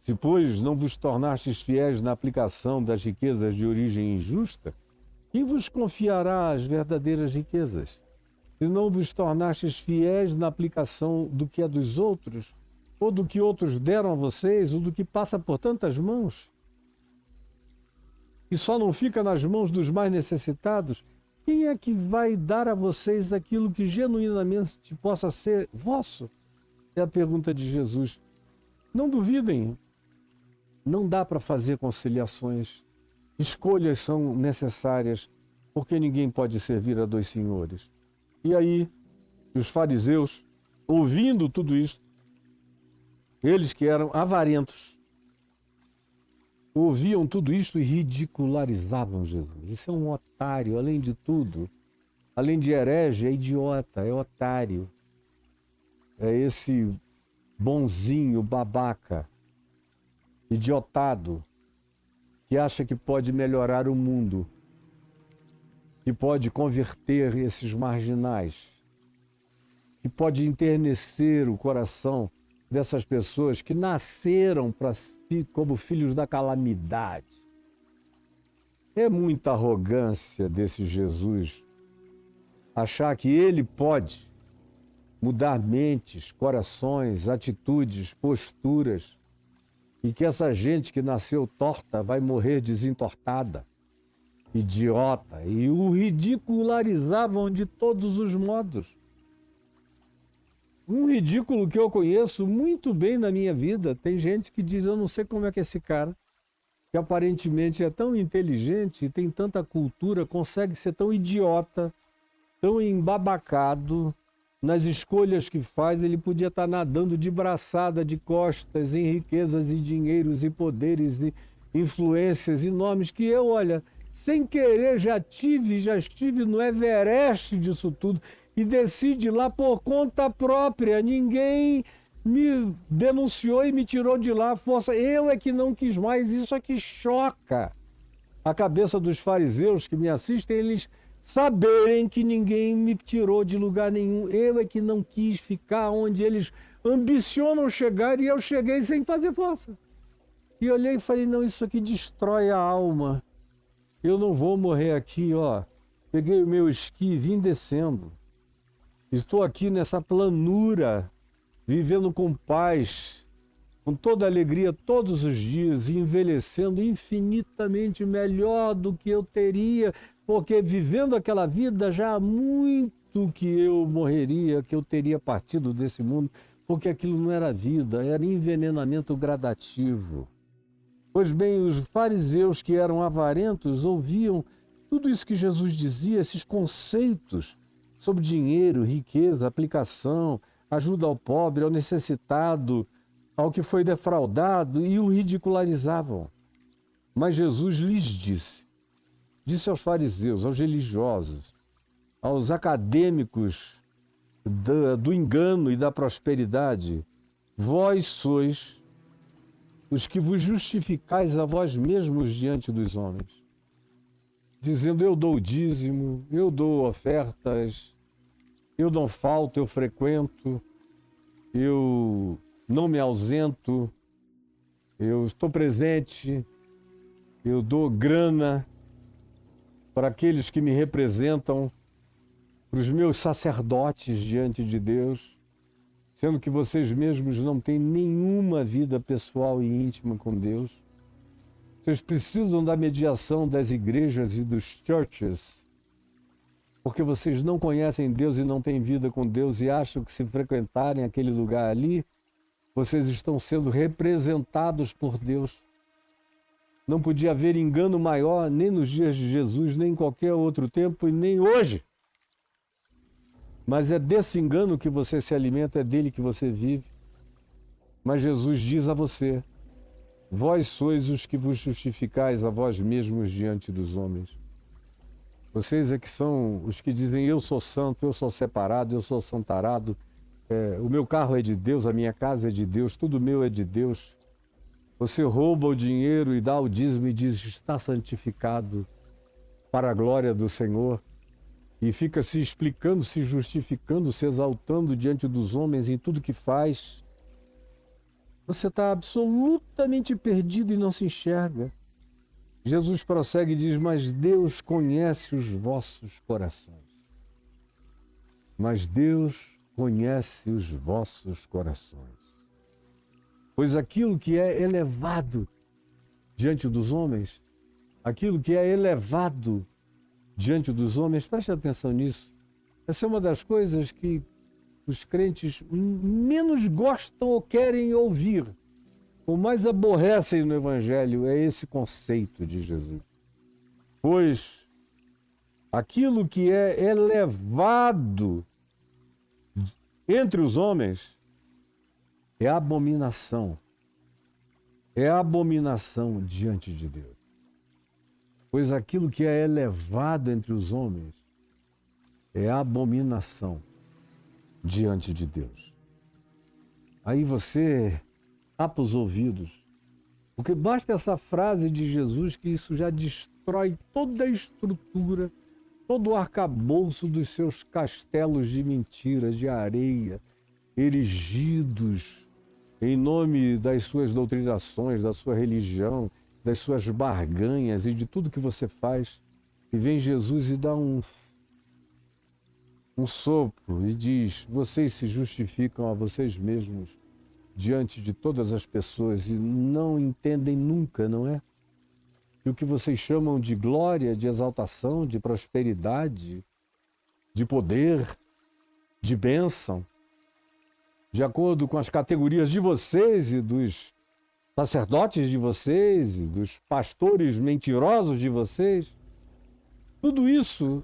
Se, pois, não vos tornastes fiéis na aplicação das riquezas de origem injusta, quem vos confiará as verdadeiras riquezas? Se não vos tornastes fiéis na aplicação do que é dos outros, ou do que outros deram a vocês, ou do que passa por tantas mãos, e só não fica nas mãos dos mais necessitados, quem é que vai dar a vocês aquilo que genuinamente possa ser vosso? É a pergunta de Jesus. Não duvidem, não dá para fazer conciliações. Escolhas são necessárias, porque ninguém pode servir a dois senhores. E aí, os fariseus, ouvindo tudo isto, eles que eram avarentos, ouviam tudo isto e ridicularizavam Jesus. Isso é um otário, além de tudo. Além de herege, é idiota, é otário. É esse bonzinho, babaca, idiotado, que acha que pode melhorar o mundo, que pode converter esses marginais, que pode enternecer o coração dessas pessoas que nasceram como filhos da calamidade. É muita arrogância desse Jesus achar que ele pode mudar mentes, corações, atitudes, posturas, e que essa gente que nasceu torta vai morrer desentortada, idiota, e o ridicularizavam de todos os modos. Um ridículo que eu conheço muito bem na minha vida. Tem gente que diz, eu não sei como é que esse cara, que aparentemente é tão inteligente e tem tanta cultura, consegue ser tão idiota, tão embabacado nas escolhas que faz. Ele podia estar nadando de braçada, de costas, em riquezas e dinheiros e poderes e influências enormes que eu, olha, sem querer já estive no Everest disso tudo. E decide lá por conta própria. Ninguém me denunciou e me tirou de lá a força. Eu é que não quis mais. Isso é que choca a cabeça dos fariseus que me assistem, eles saberem que ninguém me tirou de lugar nenhum. Eu é que não quis ficar onde eles ambicionam chegar, e eu cheguei sem fazer força. E olhei e falei, não, isso aqui destrói a alma. Eu não vou morrer aqui, ó. Peguei o meu esqui e vim descendo. Estou aqui nessa planura, vivendo com paz, com toda alegria todos os dias, e envelhecendo infinitamente melhor do que eu teria, porque vivendo aquela vida já há muito que eu morreria, que eu teria partido desse mundo, porque aquilo não era vida, era envenenamento gradativo. Pois bem, os fariseus que eram avarentos ouviam tudo isso que Jesus dizia, esses conceitos sobre dinheiro, riqueza, aplicação, ajuda ao pobre, ao necessitado, ao que foi defraudado, e o ridicularizavam. Mas Jesus lhes disse aos fariseus, aos religiosos, aos acadêmicos do engano e da prosperidade, vós sois os que vos justificais a vós mesmos diante dos homens, dizendo, eu dou o dízimo, eu dou ofertas, eu não falto, eu frequento, eu não me ausento, eu estou presente, eu dou grana para aqueles que me representam, para os meus sacerdotes diante de Deus, sendo que vocês mesmos não têm nenhuma vida pessoal e íntima com Deus. Vocês precisam da mediação das igrejas e dos churches, porque vocês não conhecem Deus e não têm vida com Deus e acham que se frequentarem aquele lugar ali, vocês estão sendo representados por Deus. Não podia haver engano maior nem nos dias de Jesus, nem em qualquer outro tempo e nem hoje. Mas é desse engano que você se alimenta, é dele que você vive. Mas Jesus diz a você, vós sois os que vos justificais a vós mesmos diante dos homens. Vocês é que são os que dizem, eu sou santo, eu sou separado, eu sou santarado, o meu carro é de Deus, a minha casa é de Deus, tudo meu é de Deus. Você rouba o dinheiro e dá o dízimo e diz, está santificado para a glória do Senhor. E fica se explicando, se justificando, se exaltando diante dos homens em tudo que faz. Você está absolutamente perdido e não se enxerga. Jesus prossegue e diz, mas Deus conhece os vossos corações. Mas Deus conhece os vossos corações. Pois aquilo que é elevado diante dos homens, aquilo que é elevado diante dos homens, preste atenção nisso. Essa é uma das coisas que os crentes menos gostam ou querem ouvir. O mais aborrecem no Evangelho é esse conceito de Jesus. Pois aquilo que é elevado entre os homens é abominação. É abominação diante de Deus. Pois aquilo que é elevado entre os homens é abominação diante de Deus. Aí você tapa os ouvidos, porque basta essa frase de Jesus que isso já destrói toda a estrutura, todo o arcabouço dos seus castelos de mentiras, de areia, erigidos em nome das suas doutrinações, da sua religião, das suas barganhas e de tudo que você faz. E vem Jesus e dá um sopro e diz, vocês se justificam a vocês mesmos diante de todas as pessoas e não entendem nunca, não é? E o que vocês chamam de glória, de exaltação, de prosperidade, de poder, de bênção, de acordo com as categorias de vocês e dos sacerdotes de vocês e dos pastores mentirosos de vocês, tudo isso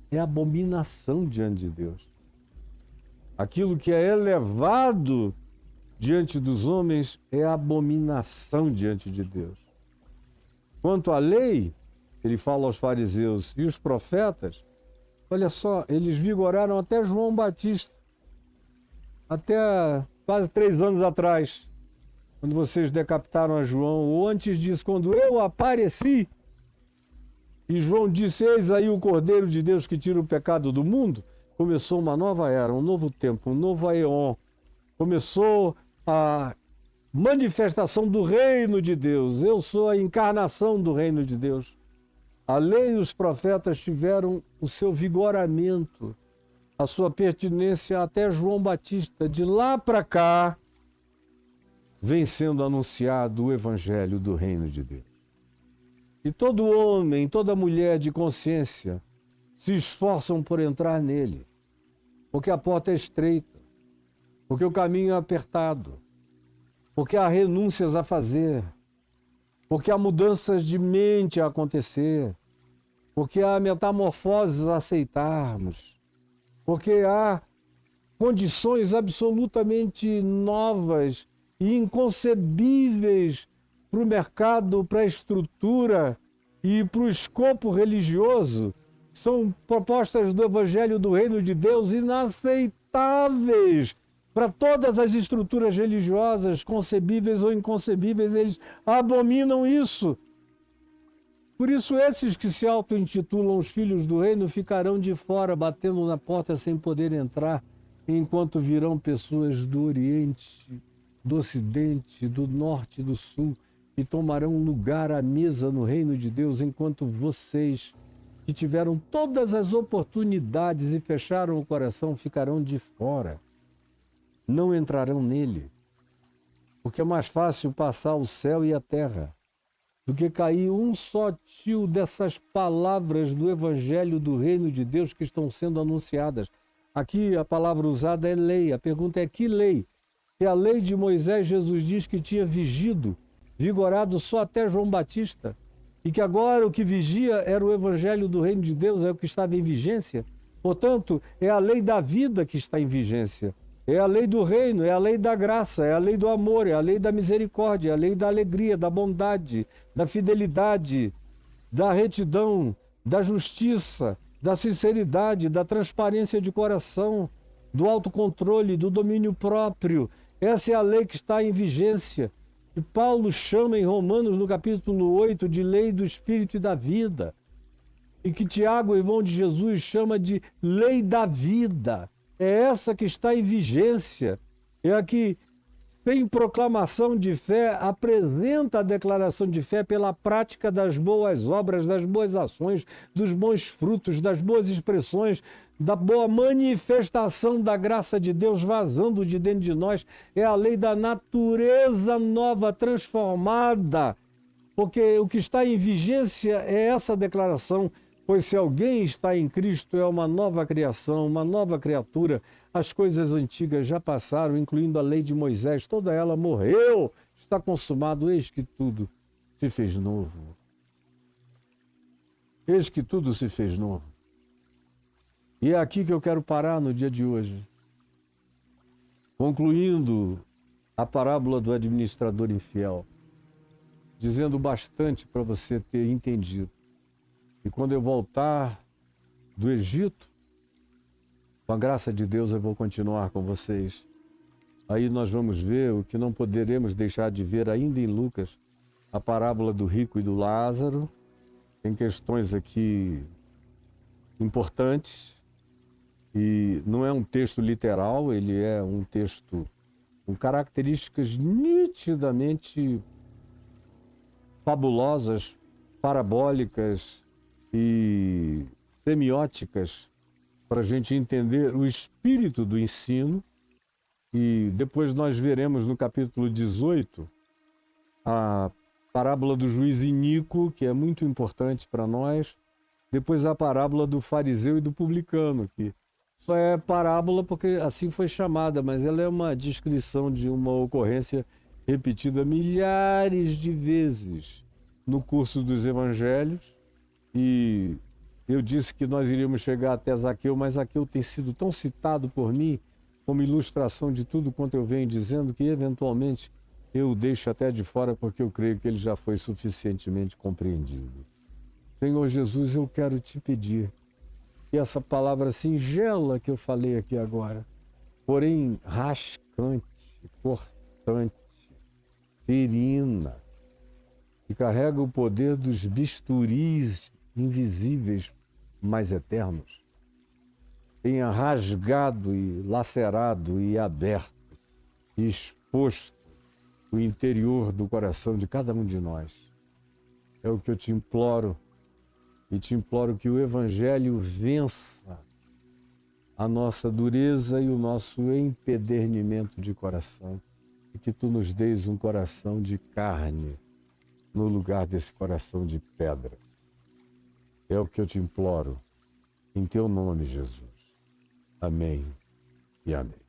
é abominação diante de Deus. Aquilo que é elevado diante dos homens é abominação diante de Deus. Quanto à lei, ele fala aos fariseus e os profetas, olha só, eles vigoraram até João Batista, até quase 3 anos atrás, quando vocês decapitaram a João, ou antes disso, quando eu apareci, e João disse, eis aí o Cordeiro de Deus que tira o pecado do mundo, começou uma nova era, um novo tempo, um novo aeon, começou a manifestação do reino de Deus. Eu sou a encarnação do reino de Deus. A lei e os profetas tiveram o seu vigoramento, a sua pertinência até João Batista. De lá para cá, vem sendo anunciado o evangelho do reino de Deus. E todo homem, toda mulher de consciência se esforçam por entrar nele, porque a porta é estreita, porque o caminho é apertado, porque há renúncias a fazer, porque há mudanças de mente a acontecer, porque há metamorfoses a aceitarmos, porque há condições absolutamente novas e inconcebíveis para o mercado, para a estrutura e para o escopo religioso. São propostas do Evangelho do Reino de Deus inaceitáveis para todas as estruturas religiosas, concebíveis ou inconcebíveis. Eles abominam isso. Por isso, esses que se auto-intitulam os filhos do reino ficarão de fora, batendo na porta sem poder entrar, enquanto virão pessoas do Oriente, do Ocidente, do Norte e do Sul, e tomarão lugar à mesa no reino de Deus, enquanto vocês, que tiveram todas as oportunidades e fecharam o coração, ficarão de fora. Não entrarão nele. Porque é mais fácil passar o céu e a terra do que cair um só tio dessas palavras do Evangelho do Reino de Deus que estão sendo anunciadas. Aqui a palavra usada é lei. A pergunta é que lei? Se a lei de Moisés, Jesus diz que tinha vigorado só até João Batista, e que agora o que vigia era o Evangelho do Reino de Deus, é o que estava em vigência. Portanto, é a lei da vida que está em vigência. É a lei do reino, é a lei da graça, é a lei do amor, é a lei da misericórdia, é a lei da alegria, da bondade, da fidelidade, da retidão, da justiça, da sinceridade, da transparência de coração, do autocontrole, do domínio próprio. Essa é a lei que está em vigência. E Paulo chama em Romanos, no capítulo 8, de lei do Espírito e da vida. E que Tiago, irmão de Jesus, chama de lei da vida. É essa que está em vigência. É a que Sem proclamação de fé, apresenta a declaração de fé pela prática das boas obras, das boas ações, dos bons frutos, das boas expressões, da boa manifestação da graça de Deus vazando de dentro de nós. É a lei da natureza nova, transformada. Porque o que está em vigência é essa declaração. Pois se alguém está em Cristo, é uma nova criação, uma nova criatura. As coisas antigas já passaram, incluindo a lei de Moisés, toda ela morreu, está consumado, eis que tudo se fez novo. Eis que tudo se fez novo. E é aqui que eu quero parar no dia de hoje. Concluindo a parábola do administrador infiel, dizendo bastante para você ter entendido. E quando eu voltar do Egito, com a graça de Deus, eu vou continuar com vocês. Aí nós vamos ver o que não poderemos deixar de ver ainda em Lucas, a parábola do rico e do Lázaro. Tem questões aqui importantes. E não é um texto literal, ele é um texto com características nitidamente fabulosas, parabólicas e semióticas, para a gente entender o espírito do ensino. E depois nós veremos no capítulo 18 a parábola do juiz iníquo, que é muito importante para nós. Depois a parábola do fariseu e do publicano, que só é parábola porque assim foi chamada, mas ela é uma descrição de uma ocorrência repetida milhares de vezes no curso dos evangelhos. E eu disse que nós iríamos chegar até Zaqueu, mas Zaqueu tem sido tão citado por mim como ilustração de tudo quanto eu venho dizendo, que eventualmente eu o deixo até de fora, porque eu creio que ele já foi suficientemente compreendido. Senhor Jesus, eu quero te pedir que essa palavra singela que eu falei aqui agora, porém rascante, cortante, ferina, que carrega o poder dos bisturis invisíveis, mas eternos, tenha rasgado e lacerado e aberto e exposto o interior do coração de cada um de nós. É o que eu te imploro, e te imploro que o Evangelho vença a nossa dureza e o nosso empedernimento de coração, e que tu nos deis um coração de carne no lugar desse coração de pedra. É o que eu te imploro, em teu nome, Jesus. Amém e amém.